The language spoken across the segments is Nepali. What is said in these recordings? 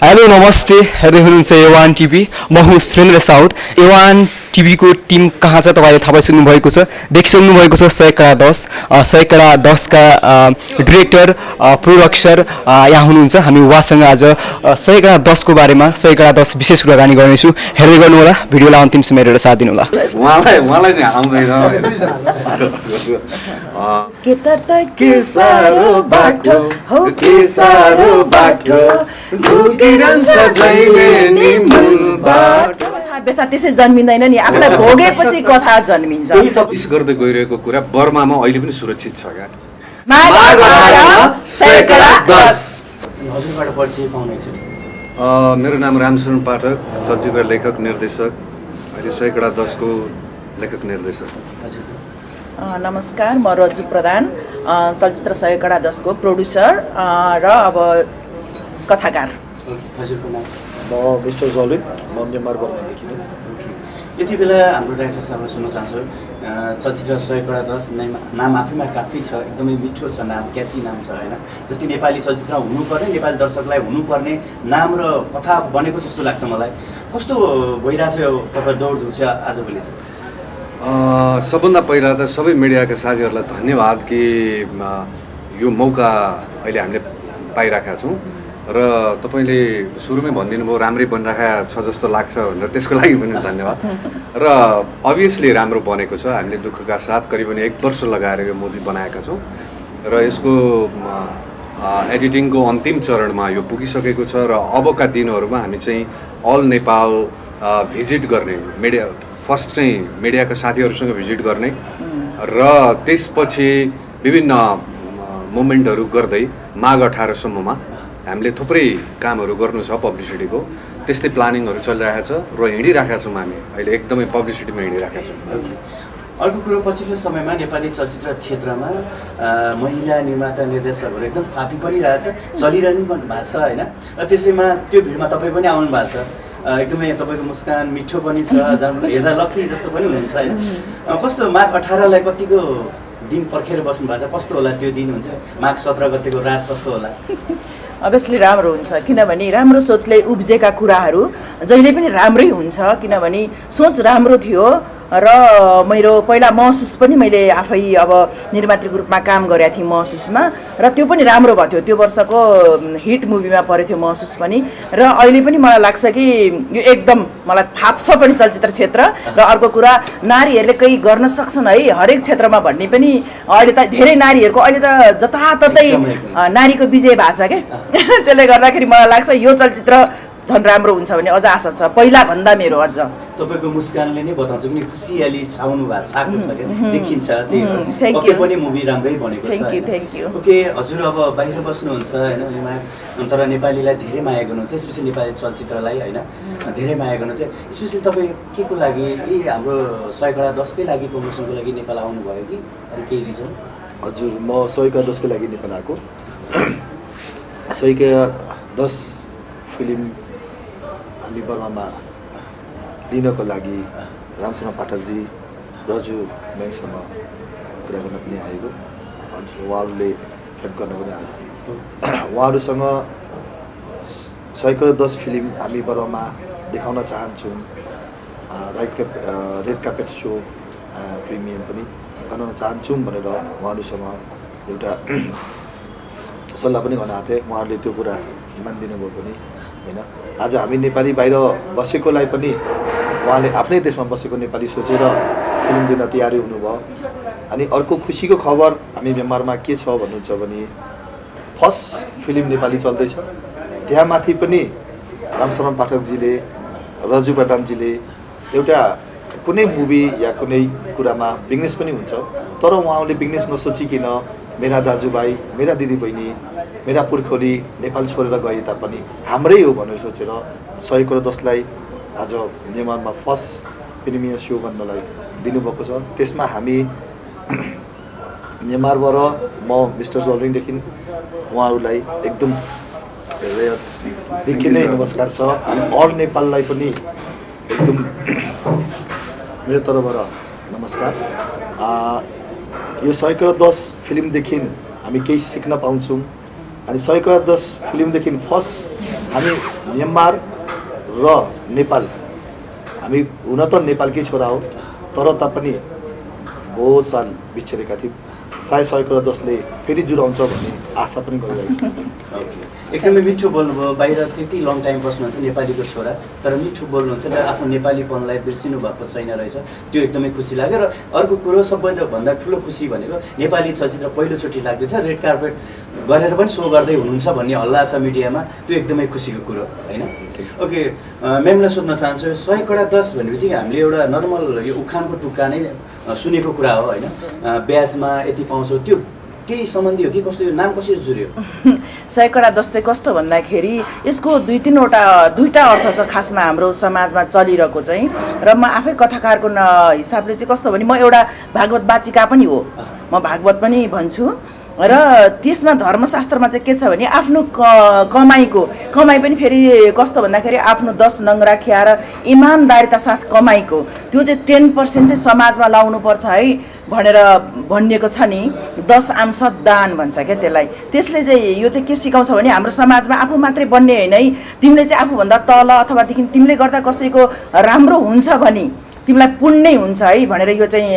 हेलो नमस्ते हेर्दै हुनुहुन्छ एवान टिभी म हुँ सुरेन्द्र साउद एवान टिभीको टिम कहाँ छ तपाईँले थाहा पाइसक्नु भएको छ देखिसक्नु भएको छ सयकडा 10 सयकडा 10 का डिरेक्टर प्रोडक्सर यहाँ हुनुहुन्छ हामी उहाँसँग आज सयकडा 10 को बारेमा सयकडा 10 विशेष कुराकानी गर्नेछु हेर्दै गर्नु होला भिडियोलाई अन्तिमसम्म हेरेर साथ दिनु होला उहाँलाई चाहिँ आउँदैन के त के सारो बाटो हो के सारो बाटो भुकिरहन्छ जहिले नि मनबाट कथा व्यथा त्यसै जन्मिँदैन नि आफूलाई भोगेपछि कथा जन्मिन्छ इस गर्दै गइरहेको कुरा बर्मामा अहिले पनि सुरक्षित छ क्या हजुरबाट परिचय पाउने छु मेरो नाम रामशरण पाठक चलचित्र लेखक निर्देशक अहिले सयकडा 10 को लेखक निर्देशक नमस्कार म रजु प्रधान चलचित्र सयकडा 10 को प्रोड्युसर र अब कथाकार हजुरको नाम म मिस्टर जलिन म नेमार बर्मादेखि नै यति बेला हाम्रो डाइरेक्टर साहबलाई सुन्न चाहन्छु चलचित्र सयकडा 10 नाम आफैमा काफी छ एकदमै मिठो छ नाम क्याची नाम छ होइन जति नेपाली चलचित्र हुनुपर्ने नेपाली दर्शकलाई हुनुपर्ने नाम र कथा बनेको जस्तो लाग्छ मलाई कस्तो भइरहेछ तपाईँ दौडधुप चाहिँ आजभोलि चाहिँ सबभन्दा पहिला त सबै मिडियाका साथीहरूलाई धन्यवाद कि यो मौका अहिले हामीले पाइरहेका छौँ र तपाईँले सुरुमै भनिदिनु भयो राम्रै बनिरहेको छ जस्तो लाग्छ भनेर त्यसको लागि पनि धन्यवाद र अभियसली राम्रो बनेको छ हामीले दुःखका साथ करिबन 1 वर्ष लगाएर यो मुभी बनाएका छौँ र यसको एडिटिङको अन्तिम चरणमा यो पुगिसकेको छ र अबका दिनहरूमा हामी चाहिँ अल नेपाल भिजिट गर्ने मिडिया फर्स्ट चाहिँ मिडियाका साथीहरूसँग भिजिट गर्ने र त्यसपछि विभिन्न मुभमेन्टहरू गर्दै माघ 18 सम्ममा हामीले थुप्रै कामहरू गर्नु छ पब्लिसिटीको त्यस्तै प्लानिङहरू चलिरहेको छ र हिँडिरहेका छौँ हामी अहिले एकदमै पब्लिसिटीमा हिँडिरहेका छौँ अर्को कुरो पछिल्लो समयमा नेपाली चलचित्र क्षेत्रमा महिला निर्माता निर्देशकहरू एकदम फापी पनि रहेछ चलिरहनु भएको छ होइन र त्यसैमा त्यो भिडमा तपाईँ पनि आउनु भएको छ एकदमै तपाईँको मुस्कान मिठो पनि छ हेर्दा लक्की जस्तो पनि हुन्छ होइन कस्तो माघ 18लाई कतिको दिन पर्खेर बस्नु भएको छ कस्तो होला त्यो दिन हुन्छ माघ 17 गतेको रात कस्तो होला अभियसली राम्रो हुन्छ किनभने राम्रो सोचले उब्जेका कुराहरू जहिले पनि राम्रै हुन्छ किनभने सोच राम्रो थियो र मेरो पहिला महसुस पनि मैले आफै अब निर्मात्रीको रूपमा काम गरेको थिएँ महसुसमा र त्यो पनि राम्रो भएको थियो त्यो वर्षको हिट मुभीमा परेको थियो महसुस पनि र अहिले पनि मलाई लाग्छ कि यो एकदम मलाई फाप्छ पनि चलचित्र क्षेत्र र अर्को कुरा नारीहरूले केही गर्न सक्छन् है हरेक क्षेत्रमा भन्ने पनि अहिले त धेरै नारीहरूको अहिले त जताततै नारीको विजय भएको छ क्या त्यसले गर्दाखेरि मलाई लाग्छ यो चलचित्र झन् राम्रो हुन्छ भन्ने अझ आशा छ पहिला भन्दा मेरो अझ तपाईको मुस्कानले नै बताउँछ पनि खुसियाली छाउनु भएको छाएको छ के देखिन्छ थ्यांक त्यही पनि मुभी राम्रै बनेको छ थ्यांक यू ओके हजुर अब बाहिर बस्नुहुन्छ हैन तर नेपालीलाई धेरै माया गर्नुहुन्छ स्पेशली नेपाली चलचित्रलाई हैन धेरै माया गर्नुहुन्छ स्पेशली तपाई के को लागि यी हाम्रो सयकडा 10 कै लागि प्रमोसनको लागि नेपाल आउनु भयो कि अनि केही रिजन हजुर म सयकडा 10 कै लागि नेपाल आएको सयकडा 10 फिल्म हामी बर्मामा लिनको लागि रामशरण पाठकजी रजु म्यामसँग कुरा गर्न पनि आएको हजुर उहाँहरूले हेल्प गर्न पनि आएको उहाँहरूसँग सयकडा 10 फिल्म हामी बर्मामा देखाउन चाहन्छौँ रेड कार्पेट सो प्रिमियम पनि गर्न चाहन्छौँ भनेर उहाँहरूसँग एउटा सल्लाह पनि गर्न आएको थिएँ उहाँहरूले त्यो कुरा मानिदिनु भयो पनि हैन आज हामी नेपाली बाहिर बसेकोलाई पनि उहाँले आफ्नै देशमा बसेको नेपाली सोचेर फिल्म दिन तयारी हुनुभयो अनि अर्को खुसीको खबर हामी म्यानमारमा के छ भन्नुहुन्छ भने फर्स्ट फिल्म नेपाली चल्दैछ त्यहाँ माथि पनि रामशरण पाठकजीले रजु प्रधानजीले एउटा कुनै मुभी या कुनै कुरामा बिजनेस पनि हुन्छ तर उहाँले बिजनेस नसोचिकन मेरा दाजुभाइ मेरा दिदीबहिनी मेरा पुर्खौली नेपाल छोडेर गए तापनि हाम्रै हो भनेर सोचेर 100 लाई आज म्यानमारमा फर्स्ट प्रिमियर सो गर्नलाई दिनुभएको छ त्यसमा हामी म्यानमारबाट म मिस्टर जलिनदेखि उहाँहरूलाई एकदम देखि नै नमस्कार छ अनि अल नेपाललाई पनि एकदम मेरो तर्फबाट नमस्कार यो 110 फिल्मदेखि हामी केही सिक्न पाउँछौँ अनि 100 फिल्मदेखि फर्स्ट हामी म्यानमार र नेपाल, हामी हुन त नेपालकै छोरा हो तर तापनि बहुत साल बिछेरेका थियौँ। सायद 100 फेरि जुराउँछ भन्ने आशा पनि गरिरहेको छ। एकदमै मिठो बोल्नुभयो, बाहिर त्यति लङ टाइम बस्नुहुन्छ नेपालीको छोरा तर मिठो बोल्नुहुन्छ र आफ्नो नेपालीपनलाई बिर्सिनु भएको छैन रहेछ, त्यो एकदमै खुसी लाग्यो। र अर्को कुरो सबैभन्दा ठुलो खुसी भनेको नेपाली चलचित्र पहिलोचोटि लाग्दैछ, रेड कार्पेट गरेर पनि सो गर्दै हुनुहुन्छ भन्ने हल्ला छ मिडियामा, त्यो एकदमै खुसीको कुरो होइन। ओके, म्यामलाई सोध्न चाहन्छु 100 कडा 10 भन्ने बित्तिकै हामीले एउटा नर्मल यो उखानको टुक्का नै सुनेको कुरा हो होइन, ब्याजमा यति पाउँछौ, त्यो केही सम्बन्धी हो कि कस्तो, यो नाम कसरी जुर्यो? 100 कडा 10 चाहिँ कस्तो भन्दाखेरि यसको दुईटा अर्थ छ खासमा हाम्रो समाजमा चलिरहेको चाहिँ। र म आफै कथाकारको हिसाबले चाहिँ कस्तो भने म एउटा भागवत वाचिका पनि हो, म भागवत पनि भन्छु र त्यसमा धर्मशास्त्रमा चाहिँ के छ भने आफ्नो कमाइ पनि फेरि कस्तो भन्दाखेरि आफ्नो 10 नङ्ग्रा खियाएर इमान्दारिता साथ कमाइको त्यो चाहिँ 10% चाहिँ समाजमा लाउनुपर्छ है भनेर भनिएको छ नि। 10 अंश दान भन्छ क्या त्यसलाई। त्यसले चाहिँ यो चाहिँ के सिकाउँछ भने हाम्रो समाजमा आफू मात्रै बन्ने होइन है, तिमीले चाहिँ आफूभन्दा तल अथवादेखि तिमीले गर्दा कसैको राम्रो हुन्छ भने तिमीलाई पुण्य हुन्छ है भनेर यो चाहिँ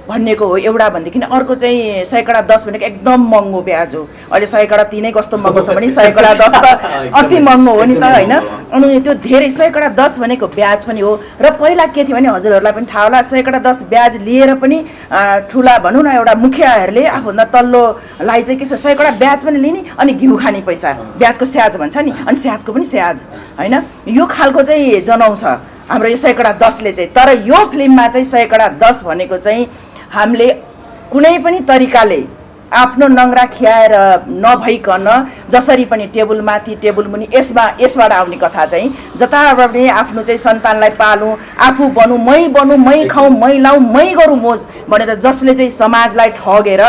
भनिएको हो एउटा। भनेदेखि अर्को चाहिँ 100 कडा 10 भनेको एकदम महँगो ब्याज हो। अहिले 100 कडा 3 कस्तो महँगो छ भने 100 कडा 10 त अति महँगो हो नि त होइन। अनि त्यो धेरै 100 कडा 10 भनेको ब्याज पनि हो। र पहिला के थियो भने हजुरहरूलाई पनि थाहा होला 100 कडा 10 ब्याज लिएर पनि ठुला भनौँ न एउटा मुखियाहरूले आफूभन्दा तल्लोलाई चाहिँ के छ 100 कडा ब्याज पनि लिने अनि घिउ खाने पैसा, ब्याजको स्याज भन्छ नि, अनि स्याजको पनि स्याज होइन, यो खालको चाहिँ जनाउँछ हाम्रो यो 100 कडा 10ले चाहिँ। तर यो फिल्ममा चाहिँ 100 कडा 10 भनेको चाहिँ हामीले कुनै पनि तरिकाले आफ्नो नङ्ग्रा खियाएर नभइकन जसरी पनि टेबल माथि टेबल मुनि यसबाट आउने कथा चाहिँ जताबाट पनि आफ्नो चाहिँ सन्तानलाई पालौँ, आफू बनौँ, मै खाउँ, मै लाउँ, मै गरौँ मोज भनेर जसले चाहिँ समाजलाई ठगेर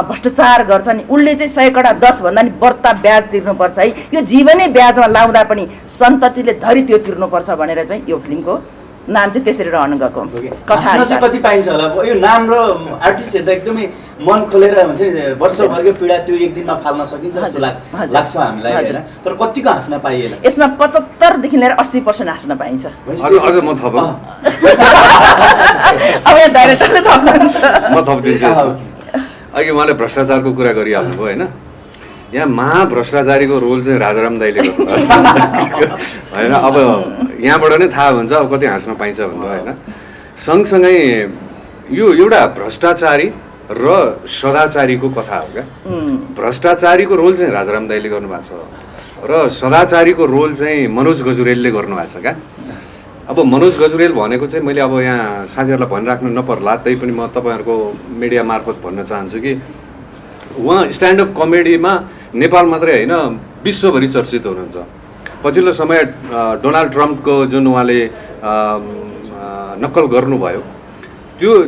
भ्रष्टाचार गर्छ नि उसले चाहिँ 100 कडा 10 भन्दा नि बढ्ता ब्याज तिर्नुपर्छ है। यो जीवनै ब्याजमा लाउँदा पनि सन्ततिले धरि त्यो तिर्नुपर्छ भनेर चाहिँ यो फिल्मको नाम चाहिँ त्यसरी रहनु गएको कथा। कति पाइन्छ होला यो नाम र आर्टिस्ट हेर्दा एकदमै मन खोलेर हुन्छ नि, वर्षभरको पीडा त्यो एक दिनमा फाल्न सकिन्छ जस्तो लाग्छ हामीलाई हैन, तर कतिको हाँस्न पाइएन यसमा 75 देखि लिएर 80% हाँस्न पाइन्छ। अझ म थपौँ अब यहाँ डाइरेक्टरले थप्नुहुन्छ, म थपिदिन्छु। अघि उहाँले भ्रष्टाचारको कुरा गरिहाल्नुभयो होइन, यहाँ महाभ्रष्टाचारीको रोल चाहिँ राजाराम दाइले गर्नुभएको होइन। अब यहाँबाट नै थाहा हुन्छ अब कति हाँस्न पाइन्छ भनेर होइन। सँगसँगै यो एउटा भ्रष्टाचारी र सदाचारीको कथा हो क्या। भ्रष्टाचारीको रोल चाहिँ राजाराम दाइले गर्नुभएको छ र सदाचारीको रोल चाहिँ मनोज गजुरेलले गर्नुभएको छ क्या। अब मनोज गजुरेल भनेको चाहिँ मैले अब यहाँ साथीहरूलाई भनिराख्नु नपर्ला, त्यही पनि म तपाईँहरूको मिडिया मार्फत भन्न चाहन्छु कि उहाँ स्ट्यान्डअप कमेडीमा नेपाल मात्रै होइन विश्वभरि चर्चित हुनुहुन्छ। पछिल्लो समय डोनाल्ड ट्रम्पको जुन उहाँले नक्कल गर्नुभयो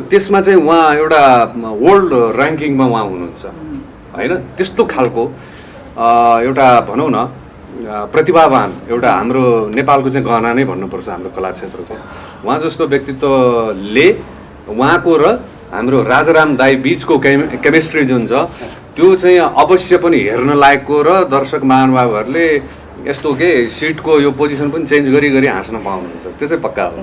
त्यसमा चाहिँ उहाँ एउटा वर्ल्ड ऱ्याङ्किङमा उहाँ हुनुहुन्छ होइन। त्यस्तो खालको एउटा भनौँ न प्रतिभावान एउटा हाम्रो नेपालको चाहिँ गहना नै भन्नुपर्छ हाम्रो कला क्षेत्रको। उहाँ जस्तो व्यक्तित्वले उहाँको र हाम्रो राजाराम दाई बिचको केमिस्ट्री जुन छ त्यो चाहिँ अवश्य पनि हेर्न लायकको र दर्शक महानुभावहरूले यस्तो के सिटको यो पोजिसन पनि चेन्ज गरी हाँस्न पाउनुहुन्छ, त्यो चाहिँ पक्का हो।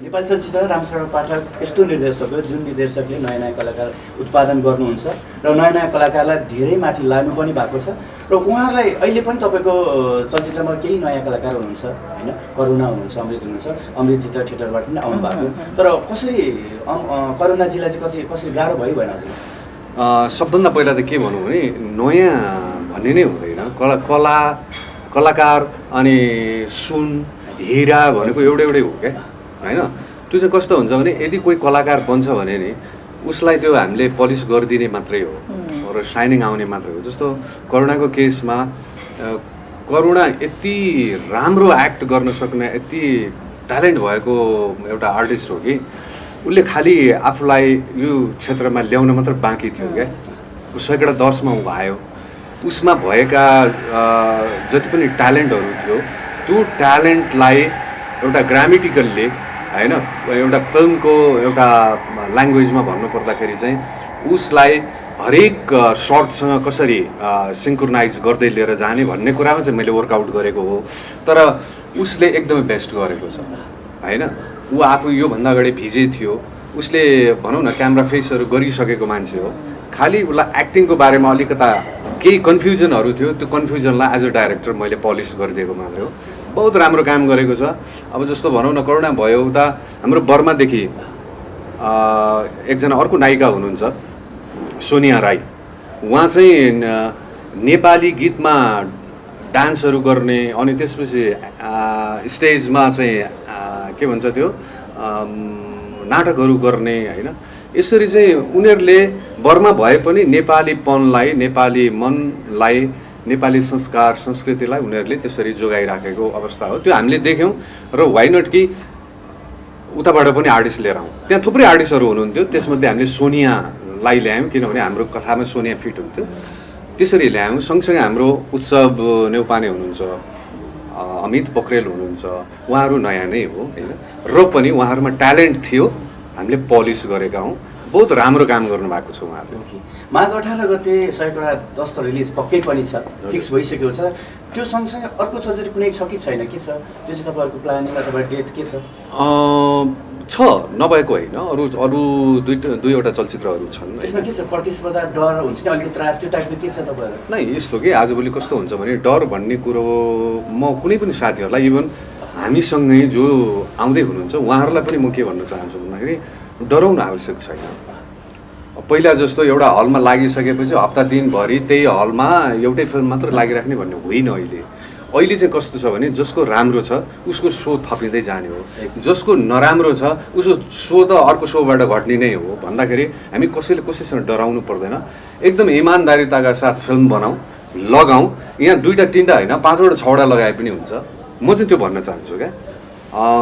नेपाली चलचित्र रामशरण पाठक यस्तो निर्देशक हो जुन निर्देशकले नयाँ नयाँ कलाकार उत्पादन गर्नुहुन्छ र नयाँ नयाँ कलाकारलाई धेरै माथि लानु पनि भएको छ र उहाँलाई अहिले पनि तपाईँको चलचित्रमा केही नयाँ कलाकार हुनुहुन्छ होइन, करुणा हुनुहुन्छ, अमृत हुनुहुन्छ, अमृत चित्र थिएटरबाट पनि आउनु भएको, तर कसरी करुणाजीलाई चाहिँ कसरी गाह्रो भयो भएन हजुर? सबभन्दा पहिला त के भनौँ भने नयाँ भन्ने नै हुँदैन, कलाकार अनि सुन हिरा भनेको एउटै हो क्या होइन। त्यो चाहिँ कस्तो हुन्छ भने यदि कोही कलाकार बन्छ भने नि उसलाई त्यो हामीले पलिस गरिदिने मात्रै हो र साइनिङ आउने मात्रै हो। जस्तो करुणाको केसमा करुणा यति राम्रो एक्ट गर्न सक्ने यति ट्यालेन्ट भएको एउटा आर्टिस्ट हो कि उसले खालि आफूलाई यो क्षेत्रमा ल्याउन मात्र बाँकी थियो क्या। 100 कडा 10 मा ऊ आयो, उसमा भएका जति पनि ट्यालेन्टहरू थियो त्यो ट्यालेन्टलाई एउटा ग्रामेटिकलले होइन एउटा फिल्मको एउटा ल्याङ्ग्वेजमा भन्नुपर्दाखेरि चाहिँ उसलाई हरेक सर्टसँग कसरी सिङ्क्रोनाइज गर्दै लिएर जाने भन्ने कुरामा चाहिँ मैले वर्कआउट गरेको हो। तर उसले एकदमै बेस्ट गरेको छ होइन। ऊ आफू योभन्दा अगाडि भिजे थियो, उसले भनौँ न क्यामेरा फेसहरू गरिसकेको मान्छे हो। खालि उसलाई एक्टिङको बारेमा अलिकता केही कन्फ्युजनहरू थियो, त्यो कन्फ्युजनलाई एज अ डाइरेक्टर मैले पलिस गरिदिएको मात्रै हो। बहुत राम्रो काम गरेको छ। अब जस्तो भनौँ न करुणा भयो उता हाम्रो बर्मादेखि एकजना अर्को नायिका हुनुहुन्छ सोनिया राई। उहाँ चाहिँ नेपाली गीतमा डान्सहरू गर्ने अनि त्यसपछि स्टेजमा चाहिँ के भन्छ त्यो नाटकहरू गर्ने होइन। यसरी चाहिँ उनीहरूले बर्मा भए पनि नेपालीपनलाई, नेपाली मनलाई, नेपाली संस्कार संस्कृतिलाई उनीहरूले त्यसरी जोगाइराखेको अवस्था हो। त्यो हामीले देख्यौँ र वाइ नट कि उताबाट पनि आर्टिस्ट लिएर आउँ। त्यहाँ थुप्रै आर्टिस्टहरू हुनुहुन्थ्यो, त्यसमध्ये हामीले सोनियालाई ल्यायौँ किनभने हाम्रो कथामा सोनिया फिट हुन्थ्यो, त्यसरी ल्यायौँ। सँगसँगै हाम्रो उत्सव नेउपाने हुनुहुन्छ, अमित पोखरेल हुनुहुन्छ, उहाँहरू नयाँ नै हो होइन। र पनि उहाँहरूमा ट्यालेन्ट थियो, हामीले पलिस गरेका हौँ। बहुत राम्रो काम गर्नुभएको छ उहाँहरूले। माघ 18 गते 100 10 त रिलिज पक्कै पनि छ, फिक्स भइसकेको छ। त्यो सँगसँगै अर्को चलचित्र कुनै छ कि छैन, के छ त्यो चाहिँ तपाईँहरूको प्लानिङ अथवा डेट के छ? छ, नभएको होइन, अरू दुईवटा चलचित्रहरू छन्। त्यसमा के छ, प्रतिस्पर्धा डर हुन्छ नि अलिकति त्रास, त्यो टाइपको के छ तपाईँहरू? नै यस्तो कि आजभोलि कस्तो हुन्छ भने डर भन्ने कुरो म कुनै पनि साथीहरूलाई इभन हामीसँगै जो आउँदै हुनुहुन्छ उहाँहरूलाई पनि म के भन्न चाहन्छु भन्दाखेरि डराउन आवश्यक छैन। पहिला जस्तो एउटा हलमा लागिसकेपछि हप्ता दिनभरि त्यही हलमा एउटै फिल्म मात्र लागिराख्ने भन्ने होइन। अहिले चाहिँ कस्तो छ भने जसको राम्रो छ उसको सो थपिँदै जाने हो, जसको नराम्रो छ उसको सो त अर्को सोबाट घट्ने नै हो। भन्दाखेरि हामी कसैसँग डराउनु पर्दैन, एकदम इमान्दारिताका साथ फिल्म बनाऊ, लगाऊ। यहाँ 2टा 3टा होइन 5वटा 6वटा लगाए पनि हुन्छ। म चाहिँ त्यो भन्न चाहन्छु क्या,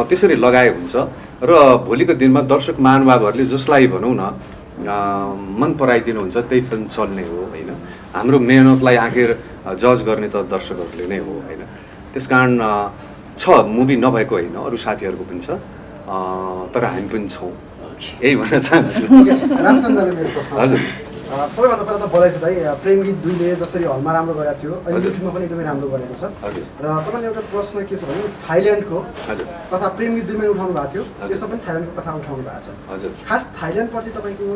त्यसरी लगाए हुन्छ। र भोलिको दिनमा दर्शक महानुभावहरूले जसलाई भनौँ न मन पराइदिनुहुन्छ त्यही फिल्म चल्ने हो होइन। हाम्रो मेहनतलाई आखिर जज गर्ने त दर्शकहरूले नै हो होइन। त्यस कारण छ, मुभी नभएको होइन, अरू साथीहरूको पनि छ, तर हामी पनि छौँ, यही भन्न चाहन्छु। हजुर, सबैभन्दा पहिला त बधाई छ दाइ, प्रेम गीत 2ले जसरी हलमा राम्रो गरेको थियो अहिले युट्युबमा पनि एकदमै राम्रो गरेको छ। र तपाईँले एउटा प्रश्न के छ भने थाइल्यान्डको कथा प्रेम गीत 2मै उठाउनु भएको थियो, त्यसमा पनि थाइल्यान्डको कथा उठाउनु भएको छ। खास थाइल्यान्डप्रति तपाईँको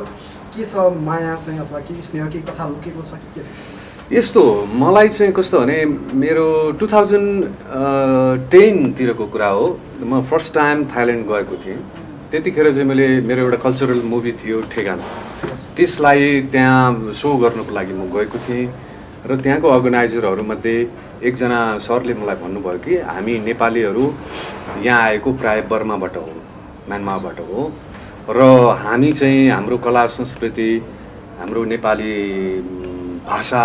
के छ माया चाहिँ अथवा के स्नेह के कथा लुकेको छ कि के छ? यस्तो मलाई चाहिँ कस्तो भने मेरो 2010तिरको कुरा हो। म फर्स्ट टाइम थाइल्यान्ड गएको थिएँ। त्यतिखेर चाहिँ मेरो एउटा कल्चरल मुभी थियो ठेगाना, त्यसलाई त्यहाँ सो गर्नुको लागि म गएको थिएँ। र त्यहाँको अर्गनाइजरहरूमध्ये एकजना सरले मलाई भन्नुभयो कि हामी नेपालीहरू यहाँ आएको प्राय बर्माबाट हो, म्यानमारबाट हो, र हामी चाहिँ हाम्रो कला संस्कृति, हाम्रो नेपाली भाषा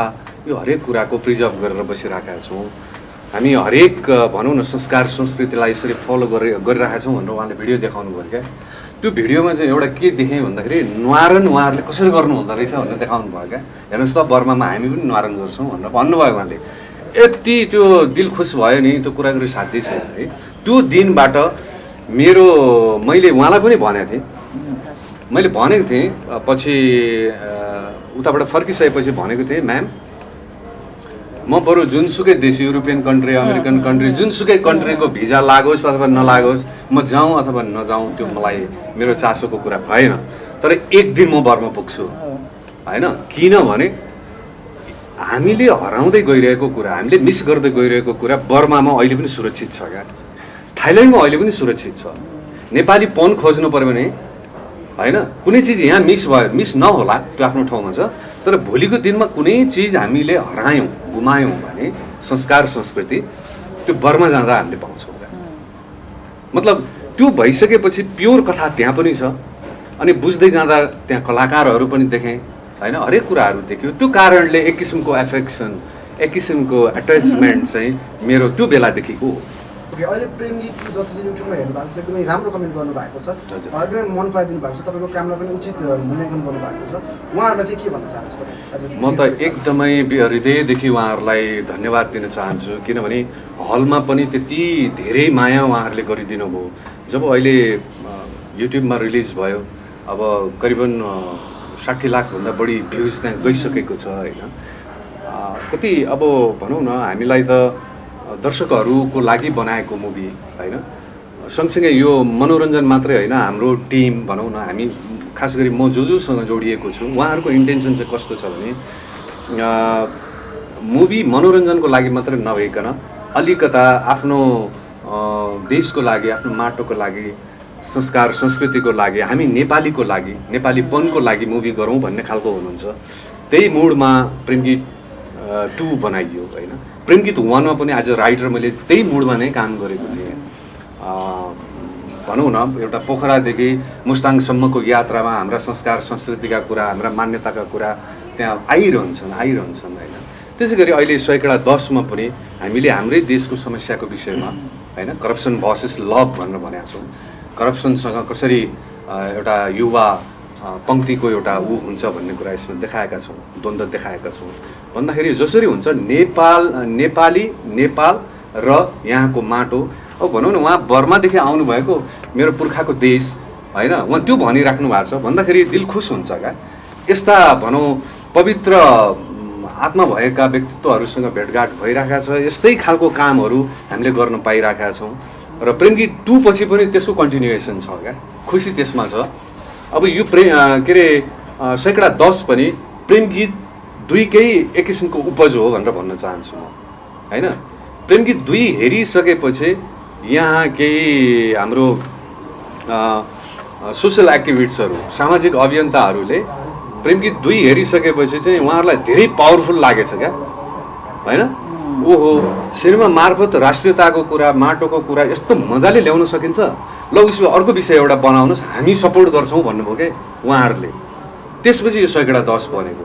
यो हरेक कुराको प्रिजर्भ गरेर बसिरहेका छौँ। हामी हरेक भनौँ न संस्कार संस्कृतिलाई यसरी फलो गरिरहेका छौँ भनेर उहाँले भिडियो देखाउनु भयो क्या। त्यो भिडियोमा चाहिँ एउटा के देखेँ भन्दाखेरि न्वारन उहाँहरूले कसरी गर्नु हुँदो रहेछ भनेर देखाउनु भयो क्या। हेर्नुहोस् त बर्मामा हामी पनि न्वारन गर्छौँ भनेर भन्नुभयो उहाँले। यति त्यो दिल खुस भयो नि, त्यो कुरा गरी साध्यै छैन है। त्यो दिनबाट मैले उहाँलाई पनि भनेको थिएँ, मैले भनेको थिएँ पछि उताबाट फर्किसकेपछि भनेको थिएँ म्याम म बरु जुनसुकै देश युरोपियन कन्ट्री अमेरिकन कन्ट्री जुनसुकै कन्ट्रीको भिजा लागोस् अथवा नलागोस् म जाउँ अथवा नजाउँ त्यो मलाई मेरो चासोको कुरा भएन। तर एक दिन म बर्मा पुग्छु होइन। किनभने हामीले हराउँदै गइरहेको कुरा, हामीले मिस गर्दै गइरहेको कुरा बर्मामा अहिले पनि सुरक्षित छ क्या, थाइल्यान्डमा अहिले पनि सुरक्षित छ। नेपालीपन खोज्नु पर्यो भने होइन कुनै चिज यहाँ मिस नहोला, त्यो आफ्नो ठाउँमा छ। तर भोलिको दिनमा कुनै चिज हामीले हरायौँ गुमायौँ भने संस्कार संस्कृति त्यो बर्मा जाँदा हामीले पाउँछौँ। मतलब त्यो भइसकेपछि प्योर कथा त्यहाँ पनि छ। अनि बुझ्दै जाँदा त्यहाँ कलाकारहरू पनि देखेँ होइन, हरेक कुराहरू देख्यो। त्यो कारणले एक किसिमको एफेक्सन, एक किसिमको एट्याचमेन्ट चाहिँ मेरो त्यो बेलादेखिको हो। अहिले प्रेम गीत जतिले युट्युबमा हेर्नु भएको छ एकदमै राम्रो कमेन्ट गर्नुभएको छ, एकदमै मन पराइदिनु भएको छ, तपाईँको कामलाई पनि उचित मूल्याङ्कन गर्नुभएको छ। उहाँहरूलाई चाहिँ के भन्न चाहन्छु? म त एकदमै हृदयदेखि उहाँहरूलाई धन्यवाद दिन चाहन्छु, किनभने हलमा पनि त्यति धेरै माया उहाँहरूले गरिदिनु भयो। जब अहिले युट्युबमा रिलिज भयो अब करिबन 60 लाखभन्दा बढी भ्युज त्यहाँ गइसकेको छ होइन। कति अब भनौँ न हामीलाई त दर्शकहरूको लागि बनाएको मुभी होइन, सँगसँगै यो मनोरञ्जन मात्रै होइन, हाम्रो टिम भनौँ न, हामी खास गरी म जोसँग जोडिएको छु उहाँहरूको इन्टेन्सन चाहिँ कस्तो छ भने मुभी मनोरञ्जनको लागि मात्रै नभइकन अलिकता आफ्नो देशको लागि, आफ्नो माटोको लागि, संस्कार संस्कृतिको लागि, हामी नेपालीको लागि, नेपालीपनको लागि मुभी गरौँ भन्ने खालको हुनुहुन्छ। त्यही मुडमा प्रेम गीत 2 बनाइयो होइन। प्रेम गीत 1 मा पनि एज अ राइटर मैले त्यही मुडमा नै काम गरेको थिएँ। भनौँ न एउटा पोखरादेखि मुस्ताङसम्मको यात्रामा हाम्रा संस्कार संस्कृतिका कुरा, हाम्रा मान्यताका कुरा त्यहाँ आइरहन्छन् होइन। त्यसै गरी अहिले सैकडा 10 मा पनि हामीले हाम्रै देशको समस्याको विषयमा होइन, करप्सन भर्सेस लभ भनेर भनेका छौँ। करप्सनसँग कसरी एउटा युवा पङ्क्तिको एउटा हुन्छ भन्ने कुरा यसमा देखाएका छौँ, द्वन्द्व देखाएका छौँ। भन्दाखेरि जसरी हुन्छ नेपाल र यहाँको माटो, अब भनौँ न उहाँ बर्मादेखि आउनुभएको मेरो पुर्खाको देश होइन, उहाँ त्यो भनिराख्नु भएको छ भन्दाखेरि दिल खुस हुन्छ क्या। यस्ता भनौँ पवित्र आत्मा भएका व्यक्तित्वहरूसँग भेटघाट भइरहेका छ। यस्तै खालको कामहरू हामीले गर्न पाइरहेका छौँ र प्रेम गीत 2 पछि पनि त्यसको कन्टिन्युएसन छ क्या, खुसी त्यसमा छ। अब यो के अरे सैकडा 10 पनि प्रेम गीत 2 कै एक किसिमको उपज हो भनेर भन्न चाहन्छु म होइन। प्रेम गीत 2 हेरिसकेपछि यहाँ केही हाम्रो सोसल एक्टिभिस्टहरू, सामाजिक अभियन्ताहरूले प्रेम गीत 2 हेरिसकेपछि चाहिँ उहाँहरूलाई धेरै पावरफुल लागेछ क्या होइन। ओहो, सिनेमा मार्फत राष्ट्रियताको कुरा, माटोको कुरा यस्तो मजाले ल्याउन सकिन्छ, ल उसमा अर्को विषय एउटा बनाउनुहोस्, हामी सपोर्ट गर्छौँ भन्नुभयो क्या उहाँहरूले। त्यसपछि यो सैकडा 10 बनेको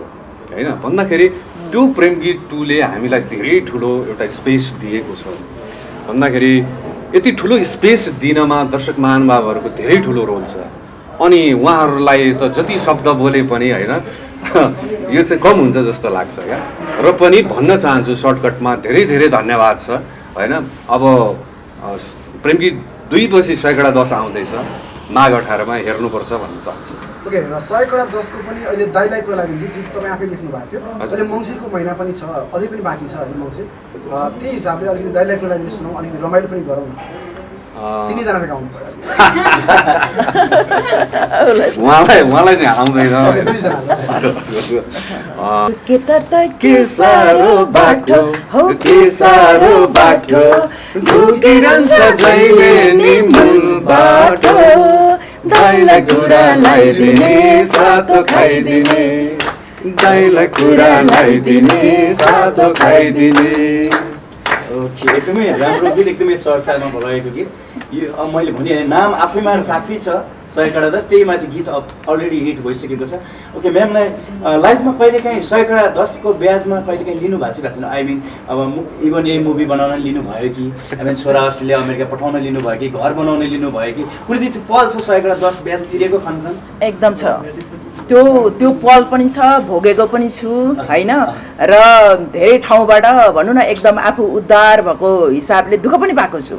होइन। भन्दाखेरि त्यो प्रेम गीत 2 ले हामीलाई धेरै ठुलो एउटा स्पेस दिएको छ। भन्दाखेरि यति ठुलो स्पेस दिनमा दर्शक महानुभावहरूको धेरै ठुलो रोल छ। अनि उहाँहरूलाई त जति शब्द बोले पनि होइन यो चाहिँ कम हुन्छ जस्तो लाग्छ क्या। र पनि भन्न चाहन्छु सर्टकटमा धेरै धन्यवाद छ होइन। अब प्रेम गीत 2 पछि सैकडा 10 आउँदैछ, माघ 18 मा हेर्नुपर्छ भन्न चाहन्छु। ओके, र सैकडा 10 को पनि अहिले दाइलाइको लागि गीत तपाईँ आफै लेख्नु भएको थियो। अहिले मङ्सिरको महिना पनि छ, अझै पनि बाँकी छ होइन मङ्सिर। त्यही हिसाबले अलिकति दाइलाइको लागि सुनौँ, अलिकति रमाइलो पनि गरौँ न। तिनैजनाले गाउनु पर्यो। उहाँलाई चाहिँ आउँदैन। के सारो बाटो हो, के सारो बाटो ढुकिरहन्छ जहिले नि मूल बाटो, दाइलाई कुरा लगाइदिने सातो खाइदिने, दाइलाई कुरा लगाइदिने सातो खाइदिने। ओके, एकदमै राम्रो गीत, एकदमै चर्चामा रहेको गीत। यो मैले भने नाम आफैमा काफी छ, सैकडा 10, त्यही माथि गीत अलरेडी हिट भइसकेको छ। ओके, म्यामलाई लाइफमा कहिलेकाहीँ सैकडा 10 को ब्याजमा कहिलेकाहीँ लिनु भएको छैन? आई मिन अब इभन यही मुभी बनाउन लिनुभयो कि, आई मिन छोरा अस्ट्रेलिया अमेरिका पठाउन लिनुभयो कि, घर बनाउन लिनुभयो कि, कुनै त्यो पल छ सैकडा 10 ब्याज तिरेको खनखन? एकदम छ, त्यो पल पनि छ, भोगेको पनि छु होइन। र धेरै ठाउँबाट भनौँ न एकदम आफू उद्धार भएको हिसाबले दुःख पनि पाएको छु।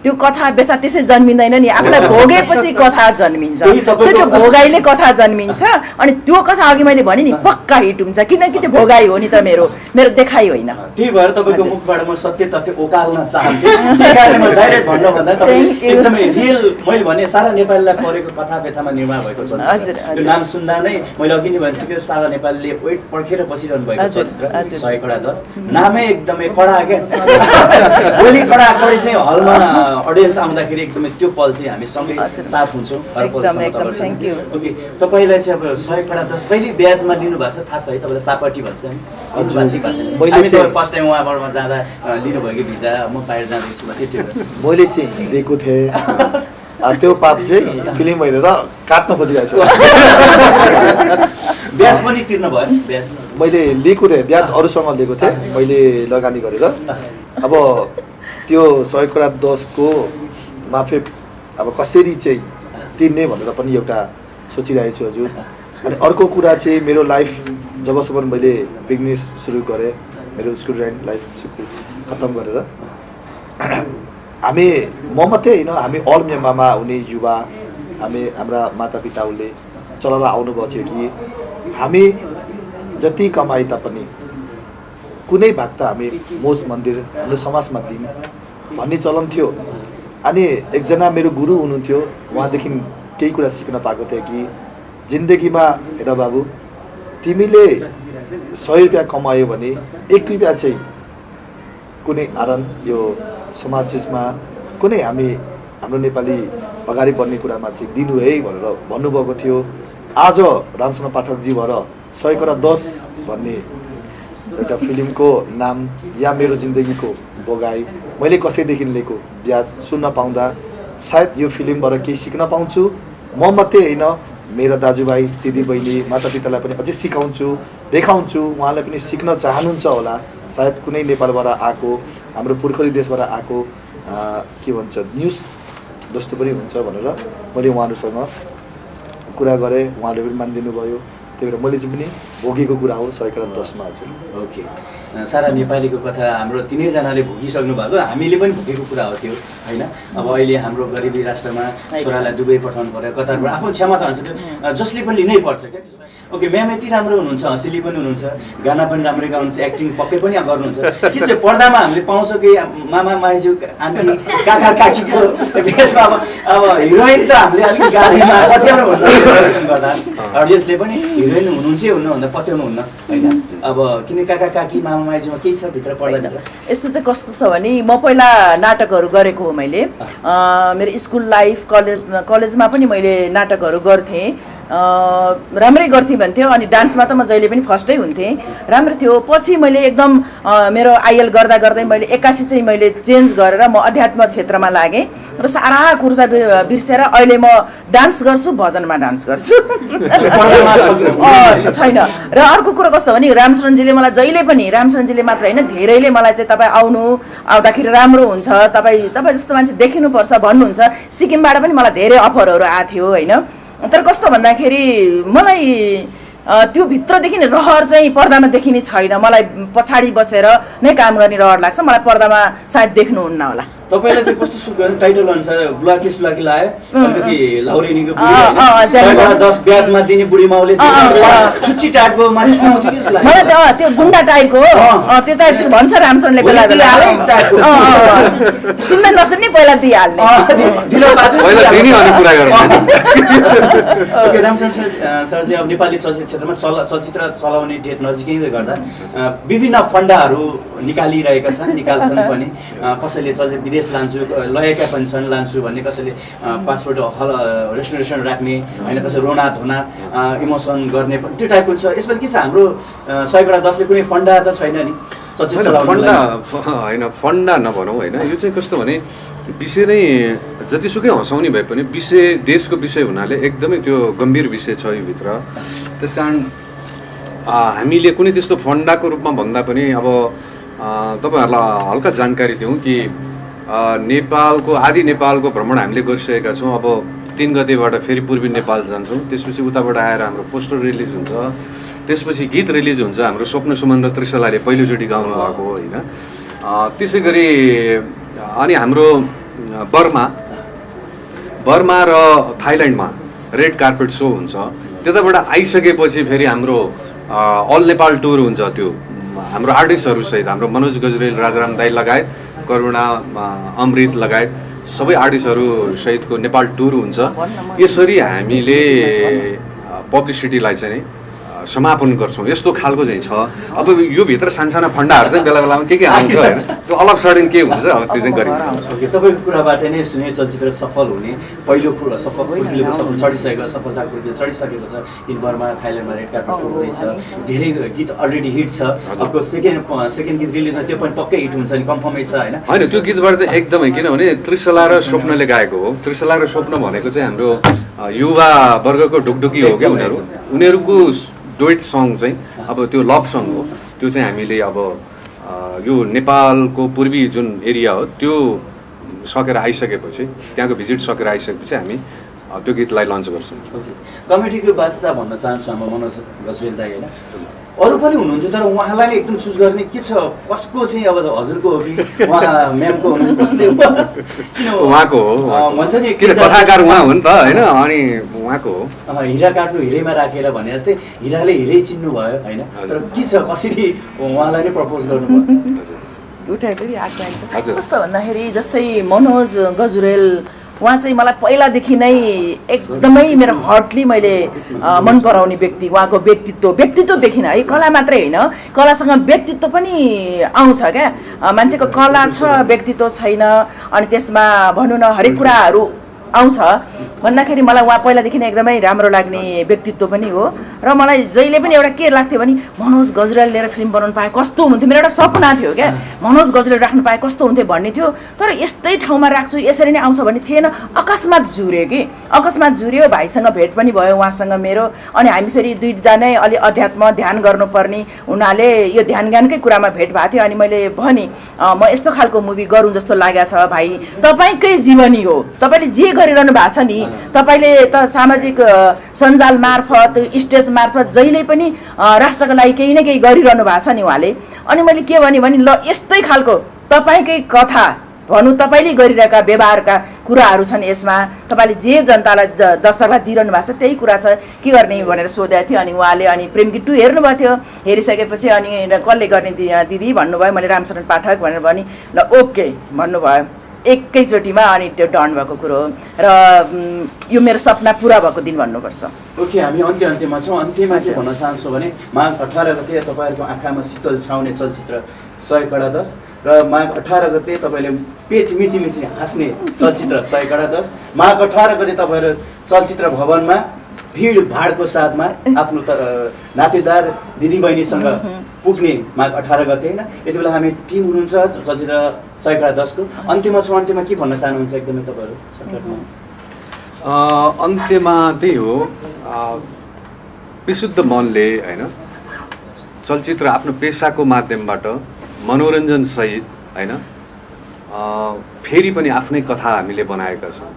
त्यो कथा व्यथा त्यसै जन्मिँदैन नि, आफूलाई भोगेपछि कथा जन्मिन्छ, त्यो भोगाइले कथा जन्मिन्छ। अनि त्यो कथा अघि मैले भने नि पक्का हिट हुन्छ, किनकि त्यो भोगाइ हो नि त, मेरो देखाइ होइन। त्यही भएर तपाईँको मुखबाट म सत्य तथ्य ओकाल्न चाहन्थेँ। त्यही कारण म डाइरेक्ट भन्नुभन्दा तपाईँ एकदमै रियल, मैले भने सारा नेपालीलाई परेको कथा व्यथामा निर्माण भएको चलचित्र। त्यो नाम सुन्दा नै मैले अघि नै भनिसकेँ, सारा नेपालीले वेट पर्खेर बसिरहनु भएको चलचित्र सैकडा 10। नामै एकदमै कडा क्या, भोलि कडाकडी चाहिँ हलमा अडियन्स आउँदाखेरि एकदमै त्यो पल चाहिँ हामी सँगै साथ हुन्छौँ। ओके, तपाईँलाई चाहिँ अब सैकडा 10 कहिले ब्याजमा लिनु भएको छ थाहा छ है तपाईँलाई? सापटी भन्छ नि, फर्स्ट टाइम उहाँबाटमा जाँदा लिनुभयो कि भिजा, म बाहिर जाँदैछु त्यति मैले चाहिँ दिएको थिएँ। त्यो पाप चाहिँ फिल्म हेरेर काट्न खोजिरहेको छु। ब्याज पनि तिर्नु भयो नि? ब्याज मैले लिएको थिएँ, ब्याज अरूसँग लिएको थिएँ मैले लगानी गरेर। अब त्यो सैकडा 10 को माफे अब कसरी चाहिँ तिर्ने भनेर पनि एउटा सोचिरहेको छु हजुर। अनि अर्को कुरा चाहिँ मेरो लाइफ जबसम्म मैले बिजनेस सुरु गरेँ, मेरो स्टुडेन्ट लाइफ खत्म गरेर हामी म मात्रै होइन, हामी अल म्यामामा हुने युवा, हाम्रा मातापिताहरूले चलाएर आउनुभएको थियो कि हामी जति कमाइ तापनि कुनै भाग त हामी मोज मन्दिर हाम्रो समाजमा दिउँ भन्ने चलन थियो। अनि एकजना मेरो गुरु हुनुहुन्थ्यो, उहाँदेखि केही कुरा सिक्न पाएको थिएँ कि जिन्दगीमा हेर बाबु, तिमीले 100 रुपियाँ कमायो भने 1 रुपियाँ चाहिँ कुनै आरन यो समाजमा कुनै हाम्रो नेपाली अगाडि बढ्ने कुरामा चाहिँ दिनु है भनेर भन्नुभएको थियो। आज रामशरण पाठकजी भएर 100 भन्ने एउटा फिल्मको नाम या मेरो जिन्दगीको बगाई मैले कसैदेखि लिएको ब्याज सुन्न पाउँदा सायद यो फिल्मबाट केही सिक्न पाउँछु। म मात्रै होइन, मेरा दाजुभाइ दिदीबहिनी मातापितालाई पनि अझै सिकाउँछु, देखाउँछु, उहाँलाई पनि सिक्न चाहनुहुन्छ होला। सायद कुनै नेपालबाट आएको हाम्रो पुर्खौली देशबाट आएको के भन्छ न्युज जस्तो पनि हुन्छ भनेर मैले उहाँहरूसँग कुरा गरेँ, उहाँहरूले पनि मानिदिनु भयो। त्यही भएर मैले चाहिँ पनि भोगेको कुरा हो 100 मा हजुर। ओके, सारा नेपालीको कथा हाम्रो तिनैजनाले भोगिसक्नु भएको, हामीले पनि भोगेको कुरा हो त्यो होइन। अब अहिले हाम्रो गरिबी राष्ट्रमा छोरालाई दुबई पठाउनु पर्यो, कतारबाट आफ्नो क्षमता अनुसार जसले पनि लिनै पर्छ क्या। ओके, म्याम यति राम्रो हुनुहुन्छ, हँसिली पनि हुनुहुन्छ, गाना पनि राम्रै गाउनुहुन्छ, एक्टिङ पक्कै पनि गर्नुहुन्छ। के चाहिँ पर्दामा हामीले पाउँछौँ कि मामा माइजू आन्टी काका काकीको भेषमा अब हिरोइन त हामीले अलिक गाडीमा पत्याउनु हुन्न गर्दा, अडियन्सले पनि हिरोइन हुनुहुन्छ हुन्न भन्दा पत्याउनु हुन्न होइन। अब किन काका काकी मामा माइजूमा केही छ भित्र पर्दा? यस्तो चाहिँ कस्तो छ भने म पहिला नाटकहरू गरेको हो मैले। मेरो स्कुल लाइफ कलेजमा पनि मैले नाटकहरू गर्थेँ, राम्रै गर्थेँ भन्थ्यो। अनि डान्समा त म जहिले पनि फर्स्टै हुन्थेँ, राम्रो थियो। पछि मैले एकदम मेरो आइएल गर्दा गर्दै मैले 81 चाहिँ मैले चेन्ज गरेर म अध्यात्म क्षेत्रमा लागेँ र सारा कुर्सा बिर्सेर अहिले म डान्स गर्छु, भजनमा डान्स गर्छु छैन। र अर्को कुरो कस्तो भने रामशरणजीले मलाई जहिले पनि, रामशरणजीले मात्र होइन धेरैले मलाई चाहिँ तपाईँ आउँदाखेरि राम्रो हुन्छ, तपाईँ जस्तो मान्छे देखिनुपर्छ भन्नुहुन्छ। सिक्किमबाट पनि मलाई धेरै अफरहरू आएको थियो होइन। तर कस्तो भन्दाखेरि मलाई त्यो भित्रदेखि रहर चाहिँ पर्दामा देखिने छैन। मलाई पछाडि बसेर नै काम गर्ने रहर लाग्छ, मलाई पर्दामा सायद देख्नुहुन्न होला। तपाईलाई चाहिँ कस्तो सुट गर्नु टाइटल अनुसार बुलाकी सुलाकी लायो अलिकति लाउरेनीको बुढी 10 ब्याजमा दिने बुढी माउले छुच्ची टाइपको मान्छे सुनाउँथ्यो कि जस्तो मलाई चाहिँ त्यो गुन्डा टाइपको त्यो टाइपको भन्छ रामशरणले बेला बेला सुन्दै नसुन्ने पहिला दिइहाल्ने पहिला दिने अनि कुरा गर्नु। ओके, रामशरण सर चाहिँ अब नेपाली चलचित्र क्षेत्रमा चलचित्र चलाउने डेट नजिकै गर्दा विभिन्न फन्डाहरू निकालिरहेका छन्, निकाल्छन् पनि। कसैले चलचित्र विदेश लान्छु लगेका पनि छन्, लान्छु भन्ने, कसैले पासपोर्ट हल रेस्टुरेसन राख्ने होइन, कसैले रोना धोना इमोसन गर्ने त्यो टाइपको छ। यसमा के छ हाम्रो 100 ले कुनै फन्डा त छैन नि फन्डा होइन, फन्डा नभनौँ होइन। यो चाहिँ कस्तो भने विषय नै जतिसुकै हँसाउने भए पनि विषय देशको विषय हुनाले एकदमै त्यो गम्भीर विषय छ यो भित्र। त्यस कारण हामीले कुनै त्यस्तो फन्डाको रूपमा भन्दा पनि अब तपाईँहरूलाई हल्का जानकारी दिउँ कि आदि नेपालको भ्रमण हामीले गरिसकेका छौँ। अब 3 गतेबाट फेरि पूर्वी नेपाल जान्छौँ, त्यसपछि उताबाट आएर हाम्रो पोस्टर रिलिज हुन्छ, त्यसपछि गीत रिलिज हुन्छ। हाम्रो स्वप्न सुमन र त्रिशलाले पहिलोचोटि गाउनु भएको होइन। त्यसै गरी अनि हाम्रो बर्मा र थाइल्यान्डमा रेड कार्पेट सो हुन्छ। त्यताबाट आइसकेपछि फेरि हाम्रो अल नेपाल टुर हुन्छ। त्यो हाम्रो आर्टिस्टहरू सहित हाम्रो मनोज गजरेल, राजाराम दाई लगायत, करुणा, अमृत लगायत सबै आर्टिस्टहरू सहितको नेपाल टुर हुन्छ। यसरी हामीले पब्लिसिटीलाई चाहिँ समापन गर्छौँ, यस्तो खालको चाहिँ छ। अब यो भित्र सानसाना फन्डाहरू चाहिँ बेला बेलामा के आउँछ होइन, त्यो अलग सडन के हुन्छ अब त्यो चाहिँ गरिन्छ। ओके, तपाईँको कुराबाट नै सुने चलचित्र सफल हुने पहिलो सफल चढिसकेको सफलताको चढिसकेको छ। बर्मा थाइल्यान्डमा रेड कार्पेट सो हुँदैछ, धेरै गीत अलरेडी हिट छ। अर्को सेकेन्ड गीत रिलिज त्यो पनि पक्कै हिट हुन्छ नि, कन्फर्मै छ होइन। होइन, त्यो गीतबाट चाहिँ एकदमै, किनभने त्रिशला र स्वप्नले गाएको हो। त्रिशला र स्वप्न भनेको चाहिँ हाम्रो युवा वर्गको ढुकढुकी हो क्या उनीहरूको डुएट सङ चाहिँ अब त्यो लभ सङ हो। त्यो चाहिँ हामीले अब यो नेपालको पूर्वी जुन एरिया हो त्यो सकेर आइसकेपछि, त्यहाँको भिजिट सकेर आइसकेपछि हामी त्यो गीतलाई लन्च गर्छौँ। कमेडीको बादशाह भन्न चाहन्छु हाम्रो मनोज गजरेल दाई होइन। अरू पनि हुनुहुन्थ्यो तर उहाँलाई नै एकदम चुज गर्ने के छ कसको चाहिँ अब हजुरको हो कि उहाँ म्यामको हुनुहुन्छ कसले उहाँको हो भन्छ नि किन कथाकार उहाँ हो नि त होइन अनि उहाँको हो हिरा काट्नु हिरैमा राखेर भने जस्तै हिराले हिरै चिन्नु भयो होइन तर के छ कसरी उहाँलाई नै प्रपोज गर्नुभयो कस्तो भन्दाखेरि जस्तै मनोज गजुरेल उहाँ चाहिँ मलाई पहिलादेखि नै एकदमै मेरो हार्टली मैले मन पराउने व्यक्ति उहाँको व्यक्तित्व देखिन है कला मात्रै होइन कलासँग व्यक्तित्व पनि आउँछ क्या मान्छेको कला छ व्यक्तित्व छैन अनि त्यसमा भनौँ न हरेक कुराहरू आउँछ भन्दाखेरि मलाई उहाँ पहिलादेखि नै एकदमै राम्रो लाग्ने व्यक्तित्व पनि हो र मलाई जहिले पनि एउटा के लाग्थ्यो भने मनोज गजुरेल लिएर फिल्म बनाउनु पाए कस्तो हुन्थ्यो मेरो एउटा सपना थियो क्या मनोज गजुरेल राख्नु पाए कस्तो हुन्थ्यो भन्ने थियो तर यस्तै ठाउँमा राख्छु यसरी नै आउँछ भन्ने थिएन अकस्मात जुर्यो कि अकस्मात जुर्यो भाइसँग भेट पनि भयो उहाँसँग मेरो अनि हामी फेरि दुईजनै अलि अध्यात्म ध्यान गर्नुपर्ने हुनाले यो ध्यान ज्ञानकै कुरामा भेट भएको थियो अनि मैले भने म यस्तो खालको मुभी गरौँ जस्तो लागेको छ भाइ तपाईँकै जीवनी हो तपाईँले जे गरिरहनु भएको छ नि तपाईँले त सामाजिक सञ्जाल मार्फत स्टेज मार्फत जहिले पनि राष्ट्रको लागि केही न केही गरिरहनु भएको छ नि उहाँले अनि मैले के भने ल यस्तै खालको तपाईँकै कथा भनौँ तपाईँले गरिरहेका व्यवहारका कुराहरू छन् यसमा तपाईँले जे जनतालाई दर्शकलाई दिइरहनु भएको छ त्यही कुरा छ के गर्ने भनेर सोधेको थियो अनि उहाँले अनि प्रेम गीत 2 हेर्नुभएको थियो हेरिसकेपछि अनि कसले गर्ने दिदी भन्नुभयो मैले रामशरण पाठक भनेर भने ल ओके भन्नुभयो एकैचोटिमा अनि त्यो डन भएको कुरो हो र यो मेरो सपना पुरा भएको दिन भन्नुपर्छ ओके हामी अन्त्यमा छौँ अन्त्यमा चाहिँ भन्न चाहन्छु भने माघ 18 गते तपाईँहरूको आँखामा शीतल छाउने चलचित्र 100 कडा 10 र माघ 18 गते तपाईँले पेट मिची हाँस्ने चलचित्र 100 कडा 10 माघ 18 गते तपाईँहरू चलचित्र भवनमा भिडभाडको साथमा आफ्नो नातेदार दिदीबहिनीसँग पुग्ने माघ 18 गते होइन यति बेला हामी टिम हुनुहुन्छ चलचित्र 100 कडा 10 को अन्त्यमा के भन्न चाहनुहुन्छ एकदमै तपाईँहरू अन्त्यमा त्यही हो विशुद्ध मनले होइन चलचित्र आफ्नो पेसाको माध्यमबाट मनोरञ्जन सहित होइन फेरि पनि आफ्नै कथा हामीले बनाएका छौँ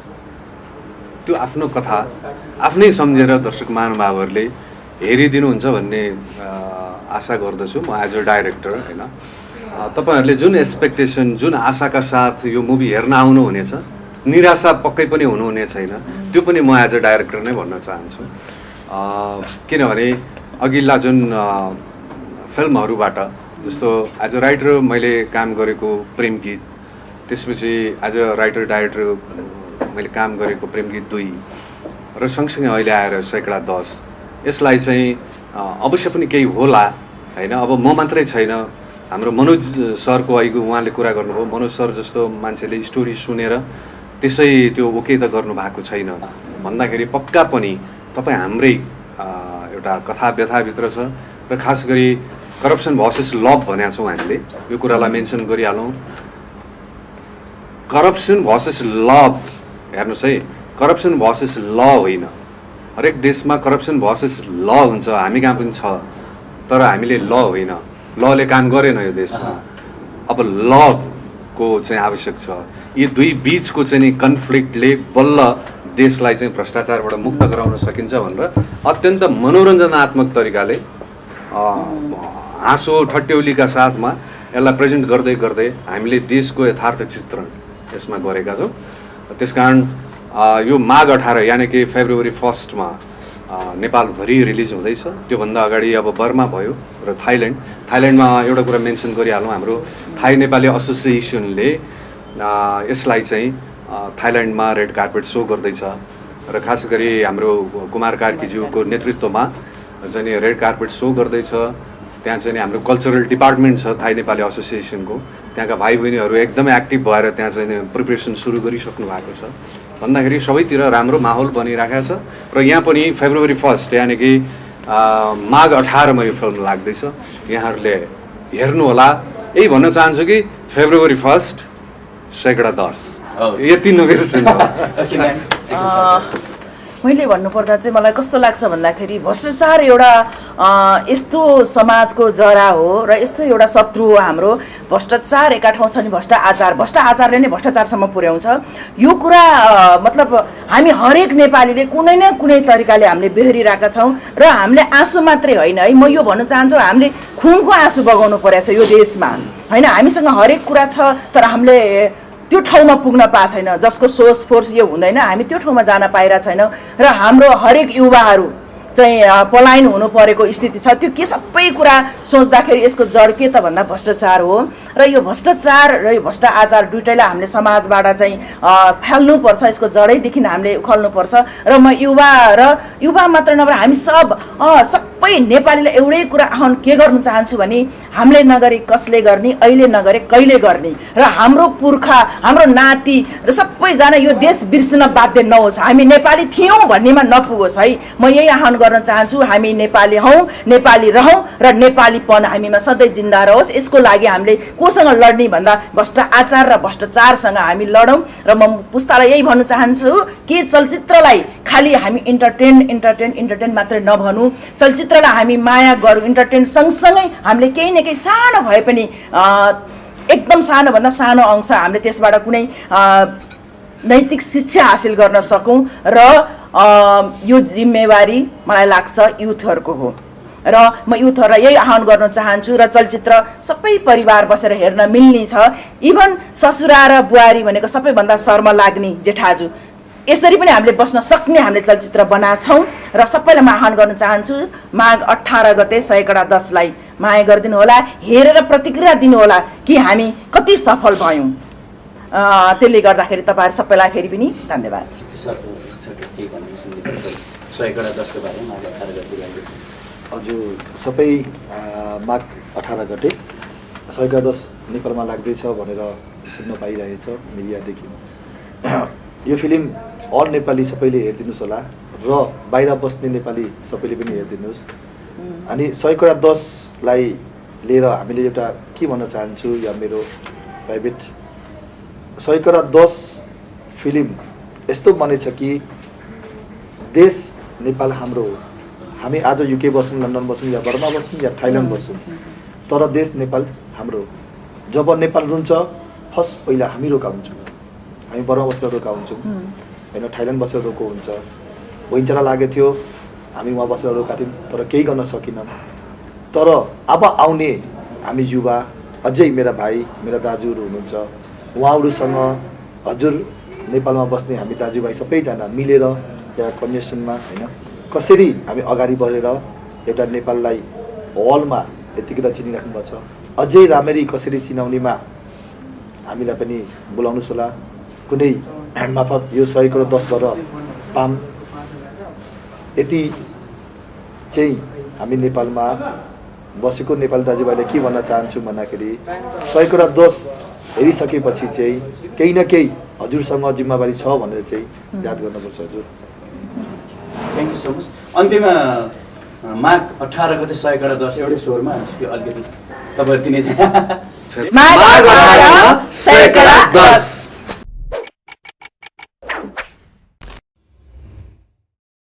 त्यो आफ्नो कथा आफ्नै सम्झेर दर्शक महानुभावहरूले हेरिदिनुहुन्छ भन्ने आशा गर्दछु म एज अ डाइरेक्टर होइन तपाईँहरूले जुन एक्सपेक्टेसन जुन आशाका साथ यो मुभी हेर्न आउनुहुनेछ निराशा पक्कै पनि हुनुहुने छैन त्यो पनि म एज अ डाइरेक्टर नै भन्न चाहन्छु किनभने अघिल्ला जुन फिल्महरूबाट जस्तो एज अ राइटर मैले काम गरेको प्रेम गीत त्यसपछि एज अ राइटर डाइरेक्टर मैले काम गरेको प्रेम गीत 2 र सँगसँगै अहिले आएर 100 कडा 10 यसलाई चाहिँ अवश्य पनि केही होला होइन अब म मात्रै छैन हाम्रो मनोज सरको अहिलेको उहाँले कुरा गर्नुभयो मनोज सर जस्तो मान्छेले स्टोरी सुनेर त्यसै त्यो ओके त गर्नु भएको छैन भन्दाखेरि पक्का पनि तपाईँ हाम्रै एउटा कथा व्यथाभित्र छ र खास गरी करप्सन भर्सेस लभ भनेका छौँ हामीले यो कुरालाई मेन्सन गरिहालौँ करप्सन भर्सेस लभ हेर्नुहोस् है करप्सन भर्सेस ल होइन हरेक देशमा करप्सन भर्सेस ल हुन्छ हामी कहाँ पनि छ तर हामीले ल होइन लले काम गरेन यो देशमा अब लभको चाहिँ आवश्यक छ यी दुई बिचको चाहिँ नि कन्फ्लिक्टले बल्ल देशलाई चाहिँ भ्रष्टाचारबाट मुक्त गराउन सकिन्छ भनेर अत्यन्त मनोरञ्जनात्मक तरिकाले हाँसो ठट्यौलीका साथमा यसलाई प्रेजेन्ट गर्दै गर्दै हामीले देशको यथार्थ चित्रण यसमा गरेका छौँ त्यसकारण यो माघ 18 यानि कि फेब्रुअरी 1 मा नेपालभरि रिलिज हुँदैछ त्योभन्दा अगाडि अब बर्मा भयो र थाइल्यान्डमा एउटा कुरा मेन्सन गरिहालौँ हाम्रो थाई नेपाली एसोसिएसनले यसलाई चाहिँ थाइल्यान्डमा रेड कार्पेट सो गर्दैछ र खास गरी हाम्रो कुमार कार्कीज्यूको नेतृत्वमा चाहिँ रेड कार्पेट सो गर्दैछ त्यहाँ चाहिँ हाम्रो कल्चरल डिपार्टमेन्ट छ थाई नेपाली एसोसिएसनको त्यहाँका भाइ बहिनीहरू एकदमै एक्टिभ भएर त्यहाँ चाहिँ प्रिपरेसन सुरु गरिसक्नु भएको छ भन्दाखेरि सबैतिर राम्रो माहौल बनिरहेको छ र यहाँ पनि फेब्रुअरी 1 यानि कि माघ 18 मा यो फिल्म लाग्दैछ यहाँहरूले हेर्नुहोला यही भन्न चाहन्छु कि फेब्रुअरी 1 100 कडा 10 यति नबिर्सनु मैले भन्नुपर्दा चाहिँ मलाई कस्तो लाग्छ भन्दाखेरि भ्रष्टाचार एउटा यस्तो समाजको जरा हो र यस्तो एउटा शत्रु हो हाम्रो। भ्रष्टाचार एका ठाउँ छ नि भ्रष्ट आचारले नै भ्रष्टाचारसम्म पुर्याउँछ। यो कुरा मतलब हामी हरेक नेपालीले कुनै न कुनै तरिकाले हामीले बेहोरिरहेका छौँ र हामीले आँसु मात्रै होइन है, म यो भन्न चाहन्छु हामीले खुनको आँसु बगाउनु परेको छ यो देशमा होइन। हामीसँग हरेक कुरा छ तर हामीले त्यो ठाउँमा पुग्न पाएको छैन, जसको सोर्स फोर्स यो हुँदैन, हामी त्यो ठाउँमा जान पाइरहेको छैनौँ र हाम्रो हरेक युवाहरू चाहिँ पलायन हुनु परेको स्थिति छ। त्यो के सबै कुरा सोच्दाखेरि यसको जड के त भन्दा भ्रष्टाचार हो र यो भ्रष्टाचार र यो भ्रष्ट आचार दुइटैलाई हामीले समाजबाट चाहिँ फाल्नुपर्छ, यसको जडैदेखि हामीले उखाल्नुपर्छ। र म युवा मात्र नभएर हामी सबै नेपालीलाई एउटै कुरा आह्वान के गर्नु चाहन्छु भने हामीले नगरे कसले गर्ने, अहिले नगरे कहिले गर्ने र हाम्रो पुर्खा हाम्रो नाति र सबैजना यो देश बिर्सिन बाध्य नहोस्, हामी नेपाली थियौँ भन्नेमा नपुगोस् है। म यही आह्वान गर्न चाहन्छु, हामी नेपाली हौँ, नेपाली रहौँ र नेपालीपन हामीमा सधैँ जिन्दा रहोस्। यसको लागि हामीले कोसँग लड्ने भन्दा भ्रष्ट आचार र भ्रष्टाचारसँग हामी लडौँ। र म पुस्तालाई यही भन्न चाहन्छु कि चलचित्रलाई खालि हामी इन्टरटेन मात्रै नभनौँ, चलचित्रलाई हामी माया गरौँ। इन्टरटेन सँगसँगै हामीले केही न केही सानो भए पनि एकदम सानोभन्दा सानो अंश हामीले त्यसबाट कुनै नैतिक शिक्षा हासिल गर्न सकौँ र यो जिम्मेवारी मलाई लाग्छ युथहरूको हो र म युथहरूलाई यही आह्वान गर्न चाहन्छु। र चलचित्र सबै परिवार बसेर हेर्न मिल्ने छ, इभन ससुरा र बुहारी भनेको सबैभन्दा शर्म लाग्ने जेठाजु, यसरी पनि हामीले बस्न सक्ने हामीले चलचित्र बनाछौँ र सबैलाई म आह्वान गर्न चाहन्छु माघ 18 गते सयकडा 10लाई माया गरिदिनु होला, हेरेर प्रतिक्रिया दिनु होला कि हामी कति सफल भयौँ। त्यसले गर्दाखेरि तपाईँहरू सबैलाई फेरि पनि धन्यवाद। हजुर सबै माघ 18 गते सयकडा 10 नेपालमा लाग्दैछ भनेर सुन्न पाइरहेछ मिडियादेखि। यो फिल्म अल नेपाली सबैले हेरिदिनुहोस् होला र बाहिर बस्ने नेपाली सबैले पनि हेरिदिनुहोस्। अनि सयकडा 10लाई लिएर हामीले एउटा के भन्न चाहन्छु या मेरो प्राइभेट सयकडा 10 फिल्म यस्तो बनेछ कि देश नेपाल हाम्रो हो। हामी आज युके बसौँ, लन्डन बसौँ या बर्मा बसौँ या थाइल्यान्ड बसौँ, तर देश नेपाल हाम्रो हो। जब नेपाल रुन्छ फर्स्ट पहिला हामी रोकाउँछौँ, हामी बर्मा बसेर रोकाउँछौँ होइन, थाइल्यान्ड बसेर रोको हुन्छ। भुइँचालो लागेको थियो, हामी वहाँ बसेर रोका थियौँ तर केही गर्न सकेनौँ। तर अब आउने हामी युवा अझै मेरा भाइ मेरा दाजुहरू हुनुहुन्छ, उहाँहरूसँग हजुर नेपालमा बस्ने हामी दाजुभाइ सबैजना मिलेर या कन्भेन्सनमा होइन कसरी हामी अगाडि बढेर एउटा नेपाललाई हलमा यतिकै त चिनिराख्नु भएको छ, अझै राम्ररी कसरी चिनाउनेमा हामीलाई पनि बोलाउनुहोस् होला। कुनै माफक यो 100 पाम यति चाहिँ हामी नेपालमा बसेको नेपाली दाजुभाइले के भन्न चाहन्छु भन्दाखेरि 100 हेरिसकेपछि चाहिँ केही न केही हजुरसँग जिम्मेवारी छ भनेर चाहिँ याद गर्नुपर्छ हजुर। Thank you so much. अन्त्यमा माघ 18 गते 110 एउटै स्वरमा त्यो अलिकति तपाईँहरू तिनै माघ 18 110